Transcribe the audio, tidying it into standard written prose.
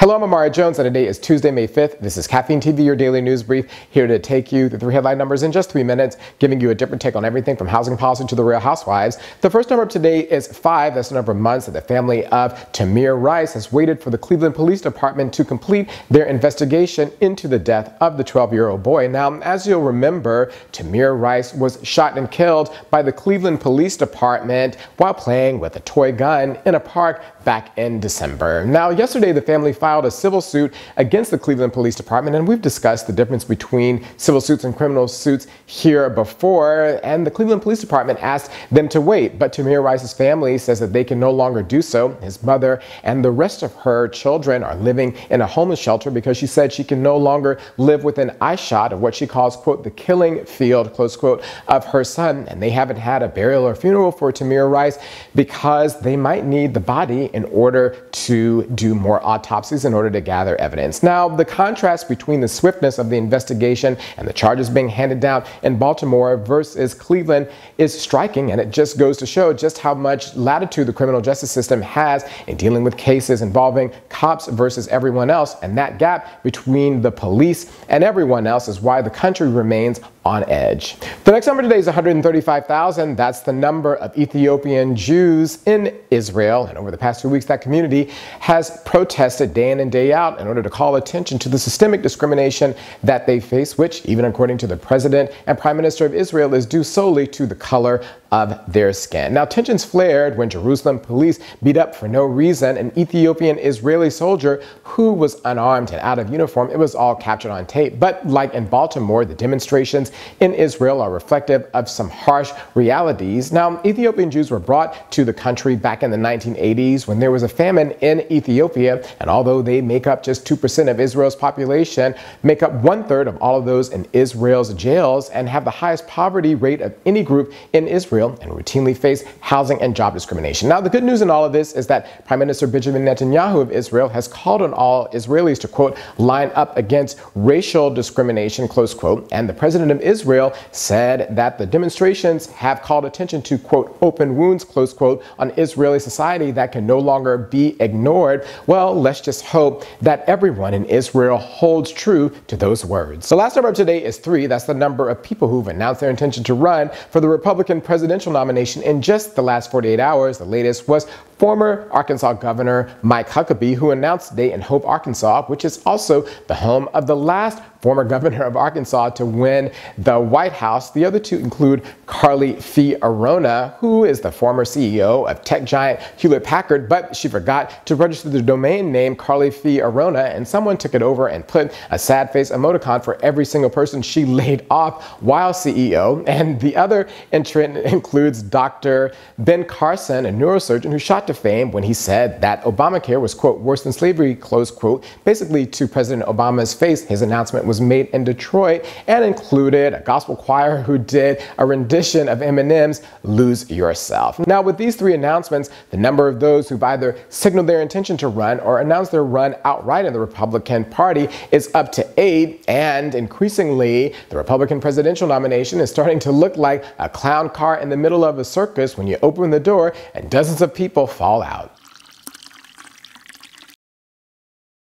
Hello, I'm Amari Jones, and today is Tuesday, May 5th. This is Caffeine TV, your daily news brief, here to take you through 3 headline numbers in just 3 minutes, giving you a different take on everything from housing policy to the Real Housewives. The first number of today is 5. That's the number of months that the family of Tamir Rice has waited for the Cleveland Police Department to complete their investigation into the death of the 12-year-old boy. Now, as you'll remember, Tamir Rice was shot and killed by the Cleveland Police Department while playing with a toy gun in a park back in December. Now, yesterday, the family filed a civil suit against the Cleveland Police Department, and we've discussed the difference between civil suits and criminal suits here before, and the Cleveland Police Department asked them to wait, but Tamir Rice's family says that they can no longer do so. His mother and the rest of her children are living in a homeless shelter because she said she can no longer live within eyeshot of what she calls, quote, the killing field, close quote, of her son, and they haven't had a burial or funeral for Tamir Rice because they might need the body in order to do more autopsies in order to gather evidence. Now, the contrast between the swiftness of the investigation and the charges being handed down in Baltimore versus Cleveland is striking, and it just goes to show just how much latitude the criminal justice system has in dealing with cases involving cops versus everyone else, and that gap between the police and everyone else is why the country remains on edge. The next number today is 135,000. That's the number of Ethiopian Jews in Israel, and over the past 2 weeks, that community has protested day in and day out in order to call attention to the systemic discrimination that they face, which, even according to the President and Prime Minister of Israel, is due solely to the color of their skin. Now, tensions flared when Jerusalem police beat up for no reason an Ethiopian-Israeli soldier who was unarmed and out of uniform. It was all captured on tape. But like in Baltimore, the demonstrations in Israel are reflective of some harsh realities. Now, Ethiopian Jews were brought to the country back in the 1980s when there was a famine in Ethiopia, and although they make up just 2% of Israel's population, make up 1/3 of all of those in Israel's jails and have the highest poverty rate of any group in Israel and routinely face housing and job discrimination. Now, the good news in all of this is that Prime Minister Benjamin Netanyahu of Israel has called on all Israelis to, quote, line up against racial discrimination, close quote, and the President of Israel said that the demonstrations have called attention to, quote, open wounds, close quote, on Israeli society that can no longer be ignored. Well, let's just hope that everyone in Israel holds true to those words. The last number of today is 3. That's the number of people who've announced their intention to run for the Republican presidential nomination in just the last 48 hours. The latest was former Arkansas Governor Mike Huckabee, who announced today in Hope, Arkansas, which is also the home of the last former governor of Arkansas to win the White House. The other two include Carly Fiorina, who is the former CEO of tech giant Hewlett-Packard, but she forgot to register the domain name Carly Fiorina, and someone took it over and put a sad face emoticon for every single person she laid off while CEO. And the other entrant includes Dr. Ben Carson, a neurosurgeon who shot to fame when he said that Obamacare was, quote, worse than slavery, close quote. Basically, to President Obama's face, his announcement was made in Detroit and included a gospel choir who did a rendition of Eminem's Lose Yourself. Now, with these 3 announcements, the number of those who've either signaled their intention to run or announced their run outright in the Republican Party is up to 8, and increasingly, the Republican presidential nomination is starting to look like a clown car in the middle of a circus when you open the door and dozens of people fall out.